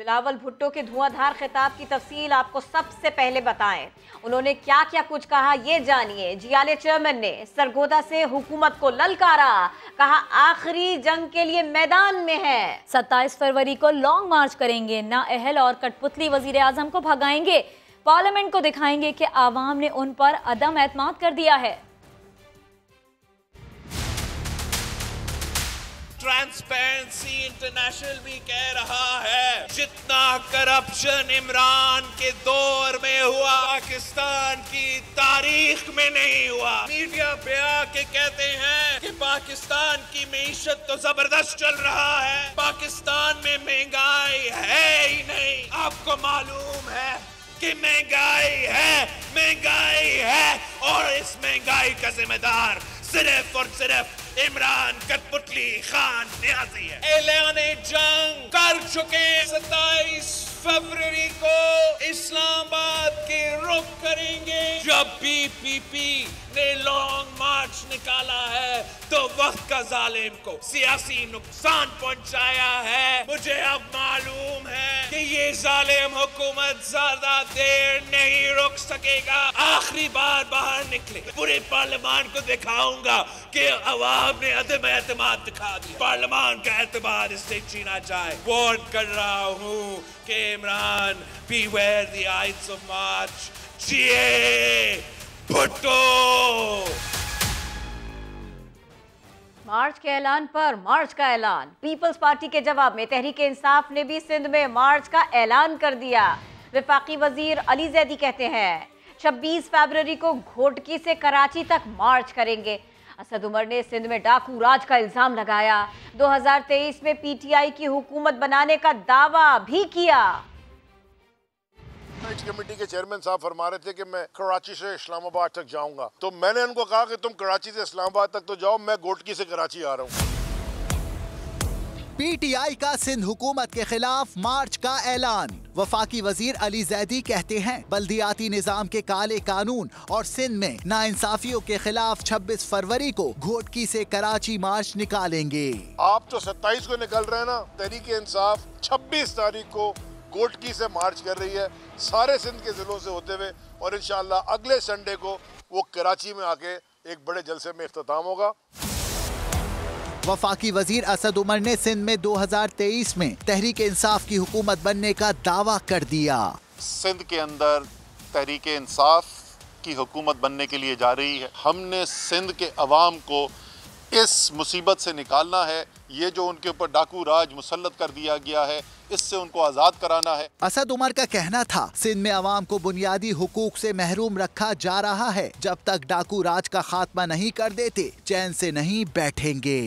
बिलावल भुट्टो के धुआंधार खिताब की तफसील आपको सबसे पहले बताएं। उन्होंने क्या क्या कुछ कहा ये जानिए। जियाले चेयरमैन ने सरगोदा से हुकूमत को ललकारा, कहा आखिरी जंग के लिए मैदान में है। 27 फरवरी को लॉन्ग मार्च करेंगे, नाअहल और कठपुतली वजीर आजम को भगाएंगे, पार्लियामेंट को दिखाएंगे कि आवाम ने उन पर अदम एतमाद कर दिया है। ट्रांसपेरेंसी इंटरनेशनल भी कह रहा है जितना करप्शन इमरान के दौर में हुआ पाकिस्तान की तारीख में नहीं हुआ। मीडिया पे आके कहते हैं कि पाकिस्तान की मईशत तो जबरदस्त चल रहा है, पाकिस्तान में महंगाई है ही नहीं। आपको मालूम है कि महंगाई है और इस महंगाई का जिम्मेदार सिर्फ और सिर्फ इमरान कठपुतली खान न्याजी है। ऐलाने जंग कर चुके 27 फरवरी को इस्लामाबाद के रुख करेंगे। जब पीपीपी ने लॉन्ग मार्च निकाला है तो वक्त का जालिम को सियासी नुकसान पहुंचाया है। मुझे अब मालूम है कि ये जालिम हुकूमत ज्यादा देर नहीं रुक सकेगा। आखिरी बार बाहर निकले पूरे पार्लियामान को दिखाऊंगा कि अवाम ने अदम एतमाद दिखा दिया। पार्लियामान का एतमाद इससे छीना जाए। वार्न कर रहा हूँ कि Imran beware the आइट्स of March. जिए भुट्टो। मार्च के ऐलान पर मार्च का ऐलान। पीपल्स पार्टी के जवाब में तहरीक इंसाफ ने भी सिंध में मार्च का ऐलान कर दिया। वफाकी वजीर अली जैदी कहते हैं 26 फरवरी को घोटकी से कराची तक मार्च करेंगे। असद उमर ने सिंध में डाकू राज का इल्जाम लगाया। 2023 में पीटीआई की हुकूमत बनाने का दावा भी किया। कमेटी के चेयरमैन साहब फरमा रहे थे कि मैं कराची से इस्लामाबाद तक जाऊंगा, तो मैंने उनको कहा कि तुम कराची से इस्लामाबाद तक तो जाओ, मैं घोटकी से कराची आ रहा हूँ। पीटीआई का सिंध हुकूमत के खिलाफ मार्च का ऐलान। वफाकी वजीर अली जैदी कहते हैं बल्दियाती निजाम के काले कानून और सिंध में नाइंसाफियों के खिलाफ 26 फरवरी को घोटकी से कराची मार्च निकालेंगे। आप तो 27 को निकल रहे हैं ना, तहरीक इंसाफ 26 तारीख को घोटकी से मार्च कर रही है सारे सिंध के जिलों से होते हुए, और इंशाअल्लाह अगले संडे को वो कराची में आके एक बड़े जलसे में इख्तिताम होगा। वफाकी वजीर असद उमर ने सिंध में 2023 में तहरीक इंसाफ की हुकूमत बनने का दावा कर दिया। सिंध के अंदर तहरीक इंसाफ की हुकूमत बनने के लिए जा रही है। हमने सिंध के अवाम को इस मुसीबत से निकालना है। ये जो उनके ऊपर डाकू राज मुसल्लत कर दिया गया है, इससे उनको आज़ाद कराना है। असद उमर का कहना था सिंध में अवाम को बुनियादी हुकूक से महरूम रखा जा रहा है। जब तक डाकू राज का खात्मा नहीं कर देते चैन से नहीं बैठेंगे।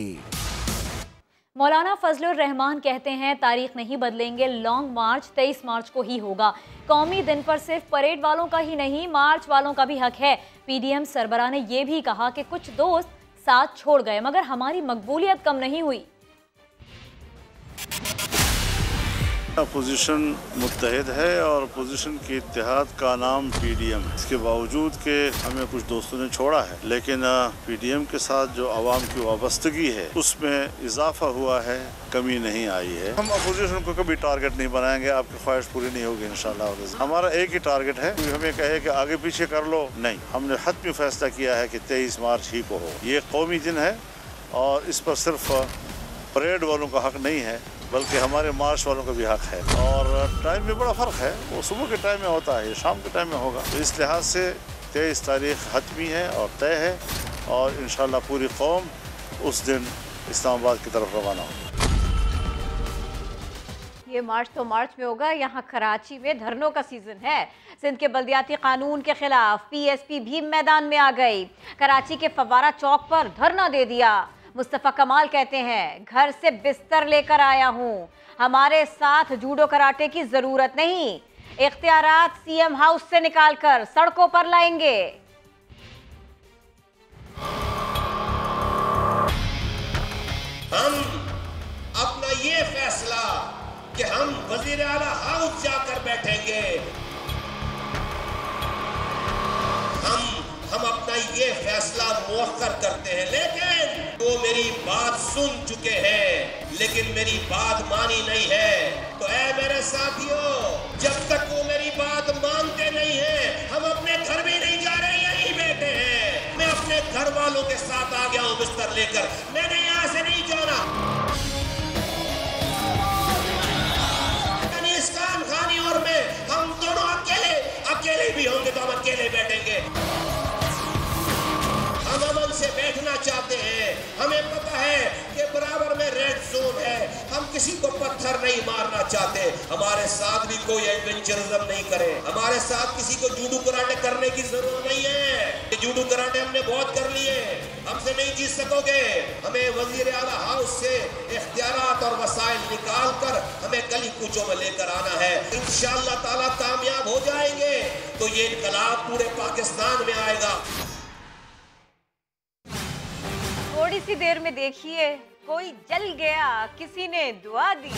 मौलाना फजलुर रहमान कहते हैं तारीख नहीं बदलेंगे, लॉन्ग मार्च 23 मार्च को ही होगा। कौमी दिन पर सिर्फ परेड वालों का ही नहीं मार्च वालों का भी हक है। पीडीएम सरबराह ने यह भी कहा कि कुछ दोस्त साथ छोड़ गए मगर हमारी मकबूलियत कम नहीं हुई। अपोजिशन मुत्तहिद है और अपोजिशन के इत्तेहाद का नाम पीडीएम है। इसके बावजूद कि हमें कुछ दोस्तों ने छोड़ा है, लेकिन पीडीएम के साथ जो आवाम की वाबस्तगी है उसमें इजाफा हुआ है, कमी नहीं आई है। हम अपोजिशन को कभी टारगेट नहीं बनाएंगे, आपकी ख्वाहिश पूरी नहीं होगी इंशाअल्लाह। हमारा एक ही टारगेट है, हमें कहे कि आगे पीछे कर लो, नहीं। हमने हतमी फैसला किया है कि 23 मार्च ही को हो। ये कौमी दिन है और इस पर सिर्फ परेड वालों का हक नहीं है बल्कि हमारे मार्च वालों का भी हक है। और टाइम में बड़ा फ़र्क है, वो सुबह के टाइम में होता है, ये शाम के टाइम में होगा। तो इस लिहाज से 23 तारीख हतमी है और तय है और इंशाअल्लाह पूरी कौम उस दिन इस्लामाबाद की तरफ रवाना होगी। ये मार्च तो मार्च में होगा, यहाँ कराची में धरनों का सीजन है। सिंध के बल्दियाती कानून के खिलाफ पीएसपी भी मैदान में आ गई। कराची के फव्वारा चौक पर धरना दे दिया। मुस्तफ़ा कमाल कहते हैं घर से बिस्तर लेकर आया हूँ, हमारे साथ जूडो कराटे की जरूरत नहीं। इख्तियारात सीएम हाउस से निकालकर सड़कों पर लाएंगे। हम अपना ये फैसला कि हम वजीर आला हाउस जाकर बैठेंगे, हम हम अपना ये फैसला मुअक्कर करते हैं। लेकिन वो मेरी बात सुन चुके हैं लेकिन मेरी बात मानी नहीं है। तो ऐ मेरे साथियों, जब तक वो मेरी बात मानते नहीं है हम अपने घर भी नहीं जा रहे, यही बैठे हैं। मैं अपने घर वालों के साथ आ गया हूँ बिस्तर लेकर, मैंने यहाँ से नहीं जाना। खान खानी और मैं, हम दोनों अकेले भी होंगे तो हम अकेले बैठेंगे। हम अमन से बैठना चाहते हैं। हमें पता है कि बराबर में रेड जोन है, हम किसी को पत्थर नहीं मारना चाहते। हमारे साथ भी कोई एडवेंचरिज्म नहीं करे, हमारे साथ किसी को जूडो कराटे करने की जरूरत नहीं है। ये जूडो कराटे हमने बहुत कर लिए, हमसे नहीं जीत सकोगे। हमें वजीर आला हाउस से इख्तियारात और वसाइल निकाल कर हमें गली कूचों में लेकर आना है। इंशाअल्लाह ताला कामयाब हो जाएंगे तो ये इनकलाब पूरे पाकिस्तान में आएगा। थोड़ी सी देर में देखिए, कोई जल गया, किसी ने दुआ दी।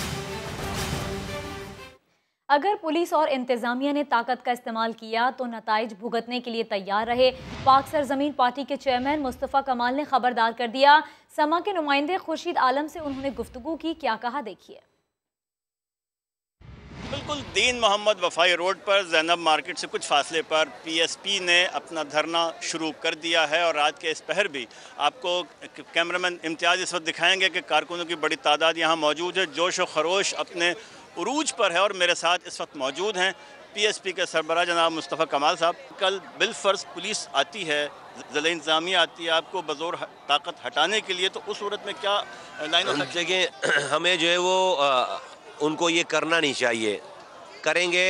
अगर पुलिस और इंतजामिया ने ताकत का इस्तेमाल किया तो नताइज भुगतने के लिए तैयार रहे। पाक सरजमीन पार्टी के चेयरमैन मुस्तफ़ा कमाल ने खबरदार कर दिया। समा के नुमाइंदे खुर्शीद आलम से उन्होंने गुफ्तगू की, क्या कहा देखिए। बिल्कुल दीन मोहम्मद वफाई रोड पर जैनब मार्केट से कुछ फासले पर पीएसपी ने अपना धरना शुरू कर दिया है और रात के इस पहर भी आपको कैमरामैन इम्तियाज़ इस वक्त दिखाएंगे कि कारकुनों की बड़ी तादाद यहाँ मौजूद है। जोश व खरोश अपने उरूज पर है और मेरे साथ इस वक्त मौजूद हैं पीएसपी के सरबराह जनाब मुस्तफ़ा कमाल साहब। कल बिलफर्ज पुलिस आती है, ज़िला इंतज़ामिया आती है आपको बज़ोर ताकत हटाने के लिए, तो उस सूरत में क्या लाइन जगह हमें जो है वो उनको ये करना नहीं चाहिए। करेंगे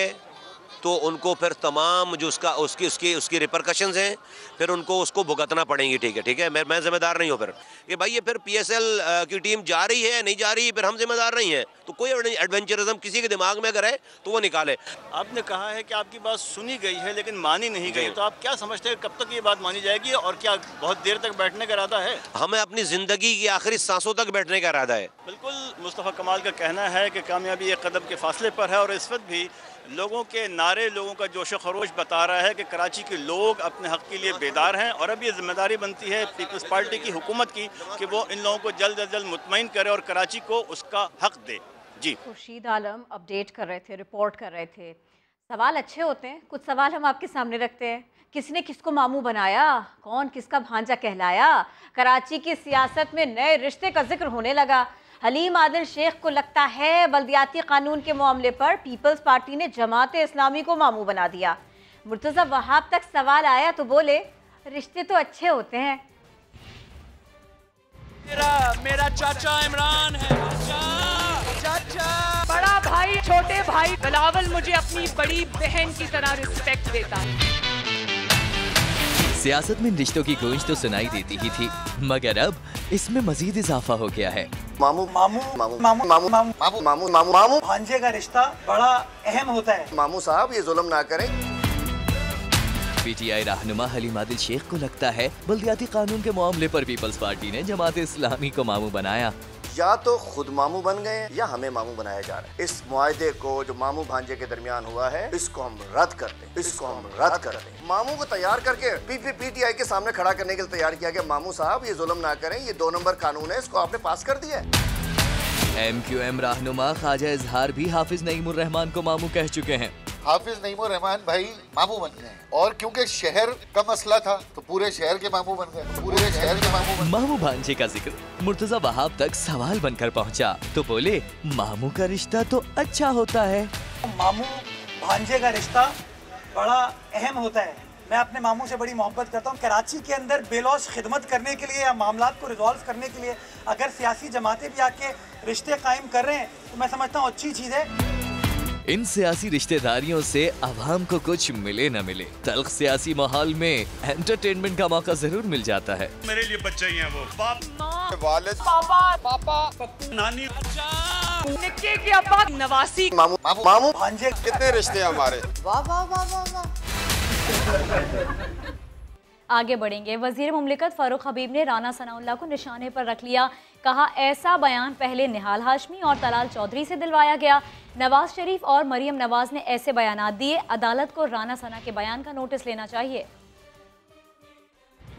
तो उनको फिर तमाम जो उसकी रिपरकशंस हैं फिर उनको उसको भुगतना पड़ेंगी। ठीक है, मैं जिम्मेदार नहीं हूँ फिर कि भाई ये फिर पीएसएल की टीम जा रही है नहीं जा रही, फिर हम जिम्मेदार नहीं हैं। तो कोई एडवेंचरिज्म किसी के दिमाग में अगर है तो वो निकाले। आपने कहा है कि आपकी बात सुनी गई है लेकिन मानी नहीं गई, तो आप क्या समझते हैं कब तक ये बात मानी जाएगी और क्या बहुत देर तक बैठने का इरादा है? हमें अपनी ज़िंदगी की आखिरी सांसों तक बैठने का इरादा है। बिल्कुल मुस्तफ़ा कमाल का कहना है कि कामयाबी एक कदम के फासले पर है और इस वक्त भी लोगों के नारे, लोगों का जोश खरोश बता रहा है कि कराची के लोग अपने हक़ के लिए बेदार हैं और अब ये जिम्मेदारी बनती है पीपल्स पार्टी की हुकूमत की कि वो इन लोगों को जल्द अज जल्द मुतमईन करे और कराची को उसका हक़ दे। जी, खुर्शीद आलम अपडेट कर रहे थे, रिपोर्ट कर रहे थे। सवाल अच्छे होते हैं, कुछ सवाल हम आपके सामने रखते हैं। किसने किसको मामू बनाया, कौन किसका भांजा कहलाया, कराची की सियासत में नए रिश्ते का जिक्र होने लगा। हलीम आदिल शेख को लगता है बल्दियाती कानून के मामले पर पीपल्स पार्टी ने जमाते इस्लामी को मामू बना दिया। मुर्तज़ा वहाब तक सवाल आया तो बोले रिश्ते तो अच्छे होते हैं। मेरा चाचा इमरान है। चाचा बड़ा भाई छोटे भाई बिलावल मुझे अपनी बड़ी बहन की तरह रिस्पेक्ट देता है। सियासत में रिश्तों की गूंज तो सुनाई देती ही थी, मगर अब इसमें मजीद इजाफा हो गया है। मामू मामू मामू मामू मामू मामू मामू मामू मामू भांजे का रिश्ता बड़ा अहम होता है। मामू साहब ये जुल्म ना करें। पीटीआई रहनुमा हलीम आदिल शेख को लगता है बल्दियाती कानून के मामले पर पीपल्स पार्टी ने जमात इस्लामी को मामू बनाया। या तो खुद मामू बन गए या हमें मामू बनाया जा रहा है। इस मुआहदे को जो मामू भांजे के दरमियान हुआ है इसको हम रद्द करते हैं, इसको हम रद्द करते हैं। मामू को तैयार करके पीटीआई के सामने खड़ा करने के लिए तैयार किया गया। मामू साहब ये जुल्म ना करें, ये 2 नंबर कानून है, इसको आपने पास कर दिया है। MQM रहनुमा ख्वाजा इजहार भी हाफिज नईमुर रहमान को मामू कह चुके हैं। हाफिज नईमुर रहमान भाई मामू बन गए और क्योंकि शहर का मसला था तो पूरे शहर के मामू बन गए, पूरे शहर के मामू बन। मामू भांजे का जिक्र मुर्तजा वहाब तक सवाल बनकर पहुंचा तो बोले मामू का रिश्ता तो अच्छा होता है। मामू भांजे का रिश्ता बड़ा अहम होता है। मैं अपने मामू से बड़ी मोहब्बत करता हूँ। कराची के अंदर बेलौस खिदमत करने के लिए या मामलात को रिजॉल्व करने के लिए अगर सियासी जमातें भी आके रिश्ते कायम कर रहे हैं तो मैं समझता हूँ अच्छी चीज़ है। इन सियासी रिश्तेदारियों से अवाम को कुछ मिले न मिले, तल्ख सियासी माहौल में एंटरटेनमेंट का मौका जरूर मिल जाता है। मेरे लिए बच्चे ही हैं वो, बाप, वालिद, पापा, पापा, नानी, निक्के के अब्बा, नवासी, मामू मामू मामू भांजे। कितने रिश्ते हमारे। वाह वाह वाह वाह वाह। आगे बढ़ेंगे। वजीर मुमलिकत फारूक हबीब ने राना सनाउल्लाह को निशाने पर रख लिया। कहा ऐसा बयान पहले निहाल हाशमी और तलाल चौधरी से दिलवाया गया। नवाज शरीफ और मरियम नवाज ने ऐसे बयानात दिए। अदालत को राना सना के बयान का नोटिस लेना चाहिए।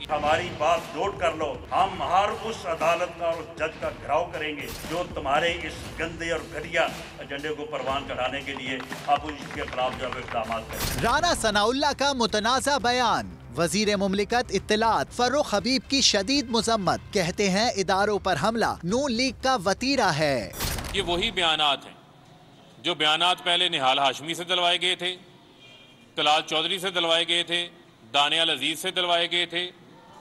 हमारी बात नोट कर लो, हम हर उस अदालत का और उस जज का घेराव करेंगे जो तुम्हारे इस गंदे और घटिया एजेंडे को परवान चढ़ाने के लिए अपोजिशन के खिलाफ जो इक़दाम करें। राना सनाउल्लाह का मुतनाज़ा बयान, वजीर मुमलिकत इत्तलात फर्रुख हबीब की शदीद मुजम्मत, कहते हैं इदारों पर हमला नून लीग का वतीरा है। ये वही बयानात हैं जो बयानात पहले निहाल हाशमी से दिलवाए गए थे, तलाल चौधरी से दिलवाए गए थे, दानियाल अजीज से दिलवाए गए थे,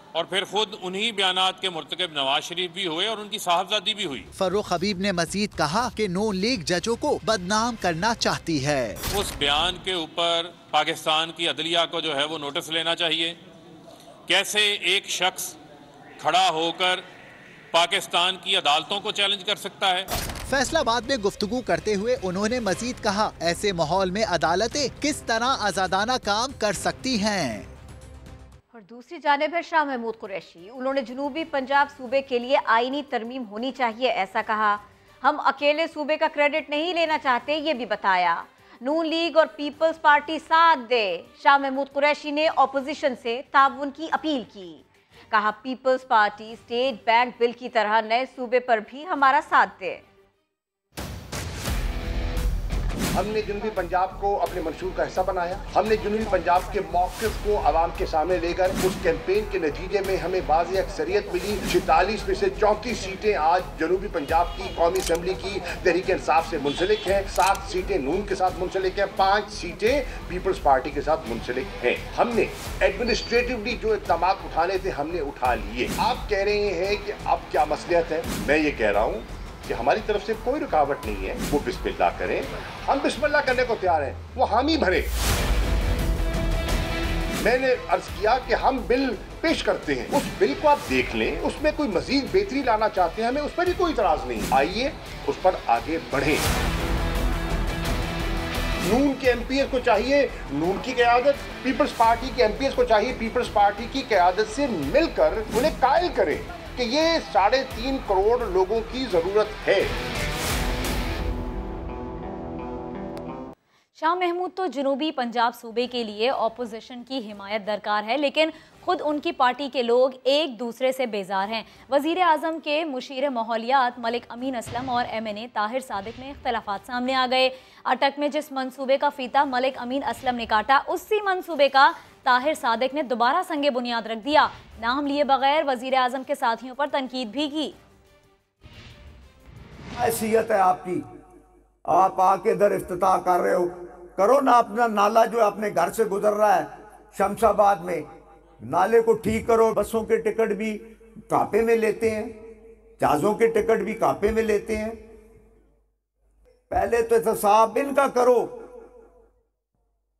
और फिर खुद उन्हीं बयानात के मुर्तकब नवाज शरीफ भी हुए और उनकी साहबजादी भी हुई। फर्रुख हबीब ने मजीद कहा कि नून लीग जजों को बदनाम करना चाहती है। उस बयान के ऊपर पाकिस्तान की अदलिया को जो है वो नोटिस लेना चाहिए। कैसे एक शख्स खड़ा होकर पाकिस्तान की अदालतों को चैलेंज कर सकता है। फैसलाबाद में गुफ्तगू करते हुए उन्होंने मजीद कहा, ऐसे माहौल में अदालतें किस तरह आजादाना काम कर सकती हैं। और दूसरी जानिब है शाह महमूद कुरैशी, उन्होंने जनूबी पंजाब सूबे के लिए आईनी तरमीम होनी चाहिए ऐसा कहा। हम अकेले सूबे का क्रेडिट नहीं लेना चाहते, ये भी बताया। नून लीग और पीपल्स पार्टी साथ दे। शाह महमूद कुरैशी ने ऑपोजिशन से ताउन की अपील की, कहा Peoples Party state bank bill की तरह नए सूबे पर भी हमारा साथ दे। हमने जनूबी पंजाब को अपने मंशूर का हिस्सा बनाया। हमने जनूबी पंजाब के मौक़िफ़ को आवाम के सामने लेकर उस कैंपेन के नतीजे में हमें बाज़ अक्सरियत मिली। 46 में से 34 सीटें आज जनूबी पंजाब की कौमी असम्बली की तहरीक इंसाफ से मुंसलिक हैं, 7 सीटें नून के साथ मुंसलिक हैं, 5 सीटें पीपल्स पार्टी के साथ मुंसलिक हैं। हमने एडमिनिस्ट्रेटिवली जो इक़दाम उठाने थे हमने उठा लिए। आप कह रहे हैं कि अब क्या मसलियत है, मैं ये कह रहा हूँ कि हमारी तरफ से कोई रुकावट नहीं है। वो बिस्मिल्लाह करें, हम बिस्मिल्लाह करने को तैयार हैं, वो हामी भरे। मैंने अर्ज किया कि हम बिल पेश करते हैं, उस बिल को आप देख लें, उसमें कोई मजीद बेहतरी लाना चाहते हैं, हमें उस पर भी कोई इतराज नहीं। आइए उस पर आगे बढ़ें। नून के एमपीएस को चाहिए नून की क़यादत, पीपल्स पार्टी के एमपीएस को चाहिए पीपल्स पार्टी की क़यादत से मिलकर उन्हें कायल करें कि ये 3.5 करोड़ लोगों की जरूरत है। शाह महमूद तो जनूबी पंजाब सूबे के लिए ऑपोजिशन की हिमायत दरकार है, लेकिन खुद उनकी पार्टी के लोग एक दूसरे से बेजार हैं। वज़ीर आज़म के मुशीर माहौलियात मलिक अमीन असलम और MNA ताहिर सादिक में इख्तलाफात सामने आ गए। अटक में जिस मंसूबे का फीता मलिक अमीन असलम ने काटा, उसी मंसूबे का ताहिर सादिक ने दोबारा संगे बुनियाद रख दिया। नाम लिए बगैर वज़ीर आज़म के साथियों पर तनकीद भी की। हैसियत है आपकी, आप आके दर इफ्तिताह कर रहे हो, करो ना अपना नाला जो अपने घर से गुजर रहा है शमशाबाद में, नाले को ठीक करो। बसों के टिकट भी कापे में लेते हैं, जहाजों के टिकट भी कापे में लेते हैं। पहले तो एहतसाब इनका करो।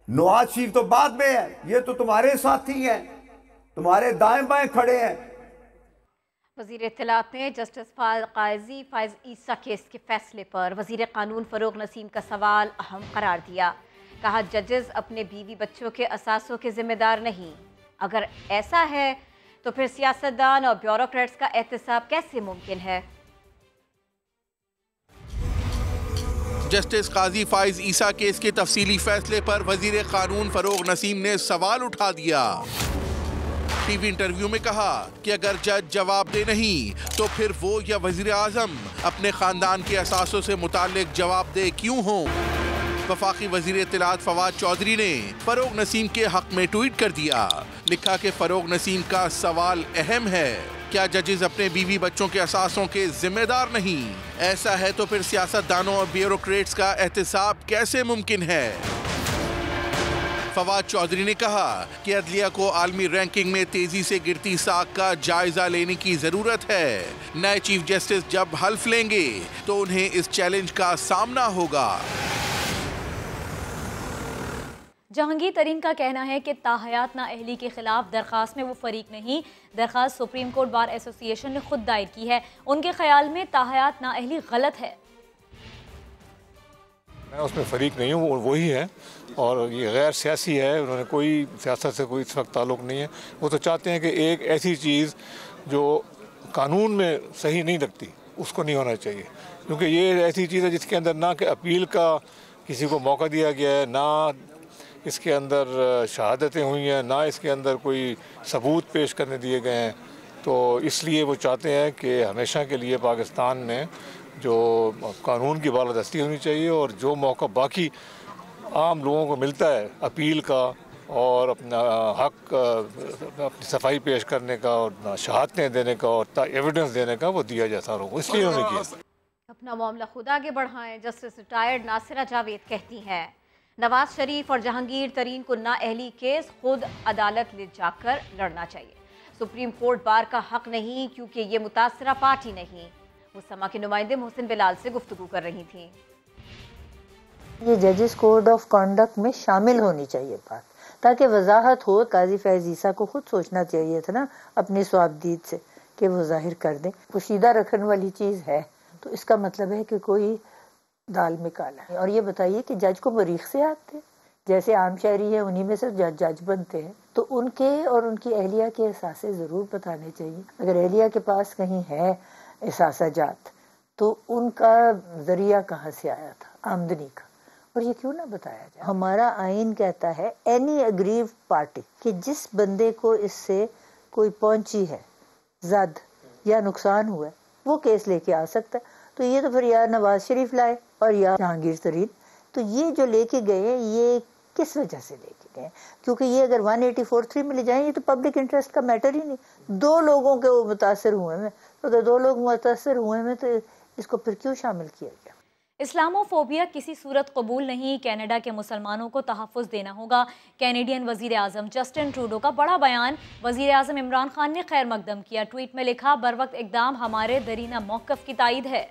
नवाज शरीफ तो बाद में है, ये तो तुम्हारे साथी हैं, तुम्हारे दाएं बाएं खड़े हैं। वज़ीर इत्तलात ने जस्टिस काजी फाइज ईसा केस के फैसले पर वज़ीर कानून फ़रोग़ नसीम का सवाल अहम करार दिया। कहा जजेस अपने बीवी बच्चों के असासों के जिम्मेदार नहीं। अगर ऐसा है तो फिर सियासतदान और ब्यूरोक्रेट्स का एहतसाब कैसे मुमकिन है। जस्टिस काजी फाइज ईसा केस के तफसीली फैसले पर वजीर कानून फरोग नसीम ने सवाल उठा दिया। टीवी इंटरव्यू में कहा कि अगर जज जवाब दे नहीं तो फिर वो या वजीर आजम अपने खानदान के असासों से मुताल्लिक जवाबदेह क्यों हों। वफाकी वजीर इत्तलात फवाद चौधरी ने फरोग नसीम के हक में ट्वीट कर दिया। लिखा कि फरोग नसीम का सवाल अहम है, क्या जजेस अपने बीवी बच्चों के असासों के जिम्मेदार नहीं? ऐसा है तो फिर सियासतदानों और ब्यूरोक्रेट्स का एहतसाब कैसे मुमकिन है? फवाद चौधरी ने कहा कि अदलिया को आलमी रैंकिंग में तेजी से गिरती साख का जायजा लेने की जरूरत है। नए चीफ जस्टिस जब हल्फ लेंगे तो उन्हें इस चैलेंज का सामना होगा। जहांगीर तरीन का कहना है कि ताहयात नाअहली के खिलाफ दरख्वास्त में वो फरीक नहीं। दरख्वास्त सुप्रीम कोर्ट बार एसोसिएशन ने खुद दायर की है। उनके ख्याल में ताहयात नाअहली गलत है। मैं उसमें फरीक नहीं हूँ, वही है और ये गैर सियासी है। उन्होंने कोई सियासत से कोई इस वक्त ताल्लुक़ नहीं है। वो तो चाहते हैं कि एक ऐसी चीज़ जो कानून में सही नहीं लगती उसको नहीं होना चाहिए, क्योंकि ये ऐसी चीज़ है जिसके अंदर ना कि अपील का किसी को मौका दिया गया है, ना इसके अंदर शहादतें हुई हैं, ना इसके अंदर कोई सबूत पेश करने दिए गए हैं। तो इसलिए वो चाहते हैं कि हमेशा के लिए पाकिस्तान में जो कानून की बालादस्ती होनी चाहिए और जो मौका बाकी आम लोगों को मिलता है अपील का और अपना हक अपनी सफाई पेश करने का और शहादतें देने का और एविडेंस देने का, वो दिया जाता लोगों, इसलिए उन्होंने किया। अपना मामला खुद आगे बढ़ाएं। जस्टिस रिटायर्ड नासिरा जावेद कहती हैं नवाज शरीफ और जहांगीर तरीन को नाअहली केस खुद अदालत ले जाकर लड़ना चाहिए। सुप्रीम कोर्ट बार का हक नहीं क्योंकि ये मुतासरा पार्टी नहीं। मुसम्मा के नुमाइंदे मोहसिन बिलाल से गुफ्तगू कर रही थी। ये जजेस कोड ऑफ कंडक्ट में शामिल होनी चाहिए बात, ताकि वजाहत हो। काजी फैज ईसा को खुद सोचना चाहिए था ना अपनी स्वाबदीद से कि वो जाहिर कर दें। पोशीदा रखने वाली चीज़ है तो इसका मतलब है कि कोई दाल में काला है। और ये बताइए कि जज को मरीख से आते, जैसे आम शहरी है उन्हीं में से जज बनते हैं, तो उनके और उनकी अहलिया के एहसासे ज़रूर बताने चाहिए। अगर अहलिया के पास कहीं है एहसासाजात तो उनका ज़रिया कहाँ से आया था आमदनी का, और ये क्यों ना बताया जाए। हमारा आइन कहता है एनी अग्रीव पार्टी कि जिस बंदे को इससे कोई पहुंची है, ज़द या नुकसान हुआ है, वो केस लेके आ सकता है। तो ये तो फिर या नवाज शरीफ लाए और या जहांगीर तरीन, तो ये जो लेके गए ये किस वजह से लेके गए? क्योंकि ये अगर 184(3) में ले जाएं, ये तो पब्लिक इंटरेस्ट का मैटर ही नहीं। दो लोगों के वो मुतासर हुए हैं, तो अगर दो लोग मुतासर हुए हैं तो इसको फिर क्यों शामिल किया गया? इस्लामोफोबिया किसी सूरत कबूल नहीं, कनाडा के मुसलमानों को तहफ़्फ़ुज़ देना होगा। कैनेडियन वज़ीर आज़म जस्टिन ट्रूडो का बड़ा बयान। वज़ीर आज़म इमरान खान ने खैर मकदम किया। ट्वीट में लिखा, बरवक्त इक़दाम हमारे दरीना मौक़िफ़ की तायद है।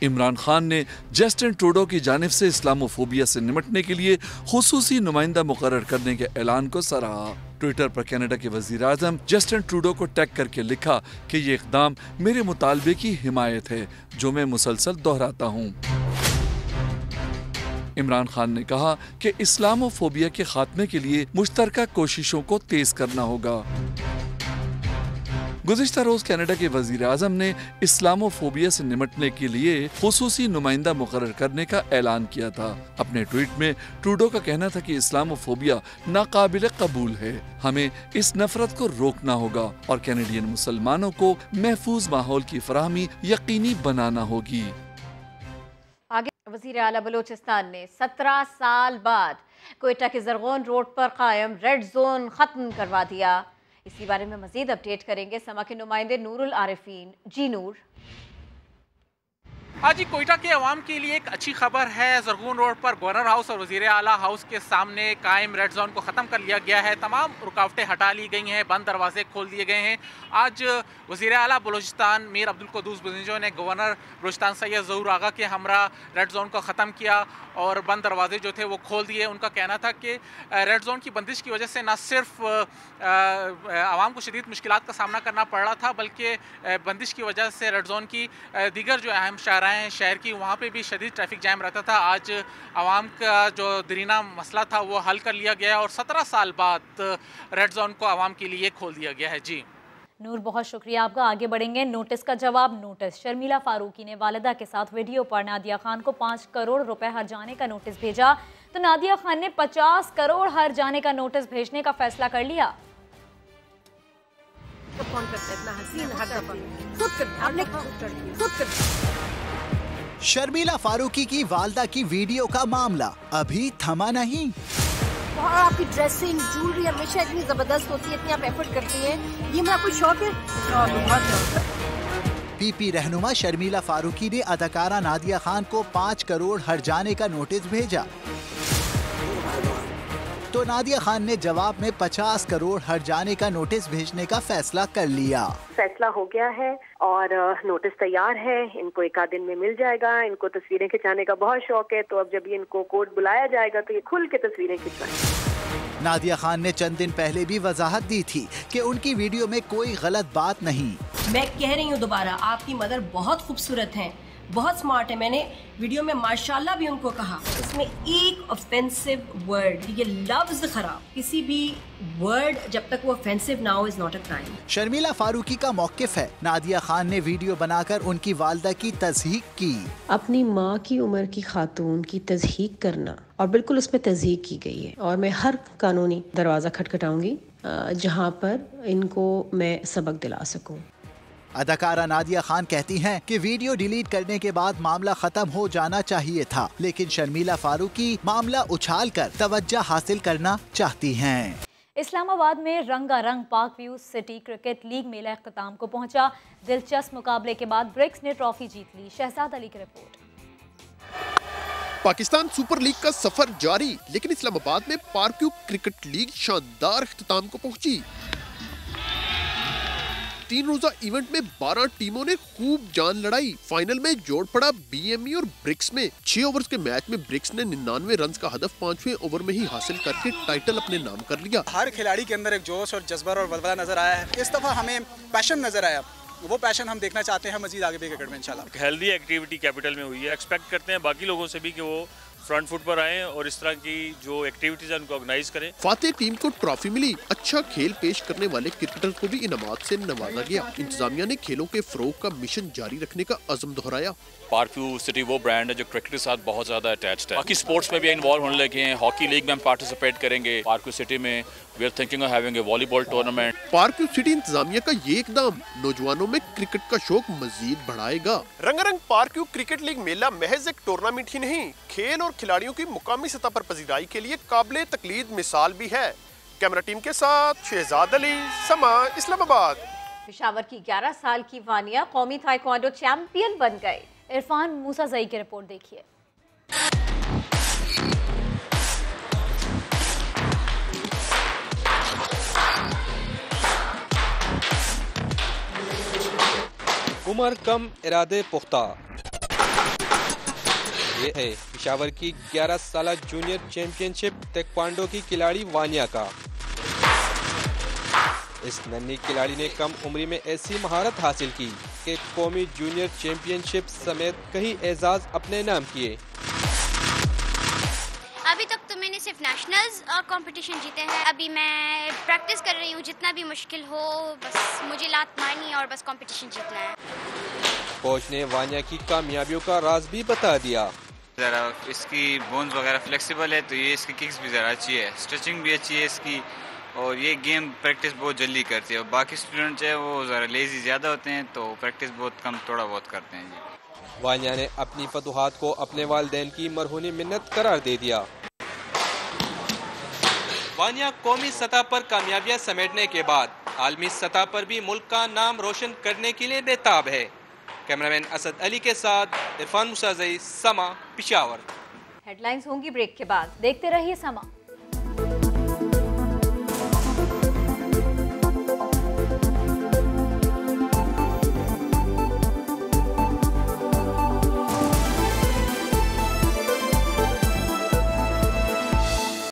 इमरान खान ने जस्टिन ट्रूडो की जानिब से इस्लामोफोबिया से निपटने के लिए खुसूसी नुमाइंदा मुकर्रर करने के ऐलान को सराहा। ट्विटर पर कनाडा के वज़ीर आज़म जस्टिन ट्रूडो को टैग करके लिखा कि ये इक़दाम मेरे मुतालबे की हिमायत है जो मैं मुसलसल दोहराता हूँ। इमरान खान ने कहा कि इस्लामोफोबिया के खात्मे के लिए मुश्तरका कोशिशों को तेज करना होगा। गुज़िश्ता रोज कनाडा के वज़ीर आज़म ने इस्लामोफोबिया से निपटने के लिए खुसूसी नुमाइंदा मुकर्रर करने का ऐलान किया था। अपने ट्वीट में ट्रूडो का कहना था कि इस्लामोफोबिया नाकाबिल कबूल है, हमें इस नफरत को रोकना होगा और कैनेडियन मुसलमानों को महफूज माहौल की फराहमी यकीनी बनाना होगी। आगे वज़ीर आला बलोचिस्तान ने 17 साल बाद कोयटा के ज़रगोन रोड पर कायम रेड जोन खत्म करवा दिया। इसी बारे में मजीद अपडेट करेंगे समा के नुमाइंदे नूरुल आरिफीन। जी नूर। आज कोयटा के अवाम के लिए एक अच्छी खबर है। ज़रगोन रोड पर गवर्नर हाउस और वज़ीर आला हाउस के सामने कायम रेड जोन को ख़त्म कर लिया गया है। तमाम रुकावटें हटा ली गई हैं, बंद दरवाजे खोल दिए गए हैं। आज वज़ीर आला बलूचिस्तान मीर अब्दुल कुद्दूस बज़ंजो ने गवर्नर बलूचिस्तान सैयद ज़हूर आगा के हमरा रेड जोन को ख़त्म किया और बंद दरवाजे जो थे वो खोल दिए। उनका कहना था कि रेड जोन की बंदिश की वजह से न सिर्फ आवाम को शदीद मुश्किलात का सामना करना पड़ रहा था, बल्कि बंदिश की वजह से रेड जोन की दीगर जो अहम शाहराएँ हैं शहर की, वहाँ पे भी शदीद ट्रैफिक जैम रहता था। आज आवाम का जो दरीना मसला था वो हल कर लिया गया और 17 साल बाद रेड जोन को आवाम के लिए खोल दिया गया है। जी नूर, बहुत शुक्रिया आपका। आगे बढ़ेंगे। नोटिस का जवाब नोटिस। शर्मिला फारूकी ने वालिदा के साथ वीडियो पर नादिया खान को 5 करोड़ रुपए हर जाने का नोटिस भेजा, तो नादिया खान ने 50 करोड़ हर जाने का नोटिस भेजने का फैसला कर लिया। शर्मिला फारूकी की वालदा की वीडियो का मामला अभी थमा नहीं। और आपकी ड्रेसिंग, ज्वेलरी हमेशा इतनी जबरदस्त होती है, इतनी आप एफर्ट करती हैं, ये मेरा कोई शौक है। पीपी रहनुमा शर्मिला फारूकी ने अदाकारा नादिया खान को 5 करोड़ हर जाने का नोटिस भेजा, तो नादिया खान ने जवाब में 50 करोड़ हर जाने का नोटिस भेजने का फैसला कर लिया। फैसला हो गया है और नोटिस तैयार है, इनको 1 आध दिन में मिल जाएगा। इनको तस्वीरें खिंचाने का बहुत शौक है, तो अब जब ये इनको कोर्ट बुलाया जाएगा तो ये खुल के तस्वीरें खिंचवाएंगे। नादिया खान ने चंद दिन पहले भी वजाहत दी थी कि उनकी वीडियो में कोई गलत बात नहीं। मैं कह रही हूँ दोबारा, आपकी मदर बहुत खूबसूरत हैं, बहुत स्मार्ट है। मैंने वीडियो में माशाल्लाह भी उनको कहा, इसमें एक ऑफेंसिव वर्ड, ये लफ्ज खराब, किसी भी वर्ड जब तक वो ऑफेंसिव ना हो is not a crime. Sharmila Farooqui का मौकिफ है, नादिया खान ने वीडियो बनाकर उनकी वालदा की तज़हीक की। अपनी माँ की उम्र की खातून की तज़हीक करना, और बिल्कुल उस पर तज़हीक की गई है, और मैं हर कानूनी दरवाज़ा खटखटाऊंगी जहाँ पर इनको मैं सबक दिला सकूं। अदाकारा नादिया खान कहती हैं कि वीडियो डिलीट करने के बाद मामला खत्म हो जाना चाहिए था, लेकिन शर्मिला फारूकी मामला उछालकर तवज्जो हासिल करना चाहती हैं। इस्लामाबाद में रंगारंग पाक व्यू सिटी क्रिकेट लीग मेला इख्तिताम को पहुंचा। दिलचस्प मुकाबले के बाद ब्रिक्स ने ट्रॉफी जीत ली। शहजाद अली की रिपोर्ट। पाकिस्तान सुपर लीग का सफर जारी, लेकिन इस्लामाबाद में पार्क व्यू क्रिकेट लीग शानदार इख्तिताम को पहुंची। 3 रोजा इवेंट में 12 टीमों ने खूब जान लड़ाई। फाइनल में जोड़ पड़ा बीएमई और ब्रिक्स में। 6 ओवर्स के मैच में ब्रिक्स ने 99 रन का हदफ 5वें ओवर में ही हासिल करके टाइटल अपने नाम कर लिया। हर खिलाड़ी के अंदर एक जोश और जज्बा और वलवला नजर आया है। इस दफा हमें पैशन नजर आया, वो पैशन हम देखना चाहते हैं मजीद आगे भी क्रिकेट में इंशाल्लाह। हेल्दी एक्टिविटी कैपिटल में हुई है। एक्सपेक्ट करते हैं बाकी लोगों से भी कि वो फ्रंट फुट पर आएं और इस तरह की जो एक्टिविटीज है उनको ऑर्गेनाइज करें। फातेह टीम को ट्रॉफी मिली। अच्छा खेल पेश करने वाले क्रिकेटर्स को भी इनामात से नवाजा गया। इंतजामिया ने खेलों के फरोग का मिशन जारी रखने का अज़्म दोहराया। पार्क व्यू सिटी वो ब्रांड है जो क्रिकेट के साथ बहुत ज्यादा अटैच्ड है। बाकी स्पोर्ट्स में भी इन्वॉल्व होने लगे हैं। हॉकी लीग में हम पार्टिसिपेट करेंगे। पार्क व्यू सिटी में we are thinking of having a volleyball tournament. Park View City इंतजामिया का ये इकदाम नौजवानों में क्रिकेट का शौक मजीद बढ़ाएगा। रंगारंग पार्क व्यू क्रिकेट लीग मेला महज एक टूर्नामेंट ही नहीं, खेल और खिलाड़ियों की मुकामी सतह पर पजीराई के लिए काबिले तकलीद मिसाल भी है। कैमरा टीम के साथ शहजाद अली, समा, इस्लामाबाद। पेशावर की 11 साल की वानिया कौमी ताइक्वांडो चैंपियन बन गए। इरफान मूसा जई की रिपोर्ट देखिए। उम्र कम, इरादे पुख्ता। ये है पेशावर की 11 साल जूनियर चैंपियनशिप ताइक्वांडो की खिलाड़ी वानिया का। इस नन्ही खिलाड़ी ने कम उम्री में ऐसी महारत हासिल की कि कौमी जूनियर चैंपियनशिप समेत कई एजाज अपने नाम किए। अभी तक तो मैंने सिर्फ नेशनल्स और कंपटीशन जीते हैं। अभी मैं प्रैक्टिस कर रही हूँ, जितना भी मुश्किल हो बस मुझे लात मारनी है और बस कंपटीशन जीतना है। कोच ने वानिया की कामयाबियों का राज भी बता दिया। ज़रा इसकी बोन्स वगैरह फ्लेक्सिबल है, तो ये इसकी किक्स भी ज़रा अच्छी है, स्ट्रेचिंग भी अच्छी है इसकी, और ये गेम प्रैक्टिस बहुत जल्दी करती है। और बाकी स्टूडेंट्स है वो ज़रा लेजी ज़्यादा होते हैं, तो प्रैक्टिस बहुत कम थोड़ा बहुत करते हैं जी। वानिया ने अपनी फतूहात को अपने वालिदैन की मरहूनी मिन्नत करार दे दिया। वानिया कौमी सतह पर कामयाबियां समेटने के बाद आलमी सतह पर भी मुल्क का नाम रोशन करने के लिए बेताब है। कैमरामैन असद अली के साथ इरफान मूसा जई, समा, पेशावर। हेडलाइंस होंगी ब्रेक के बाद, देखते रहिए समा।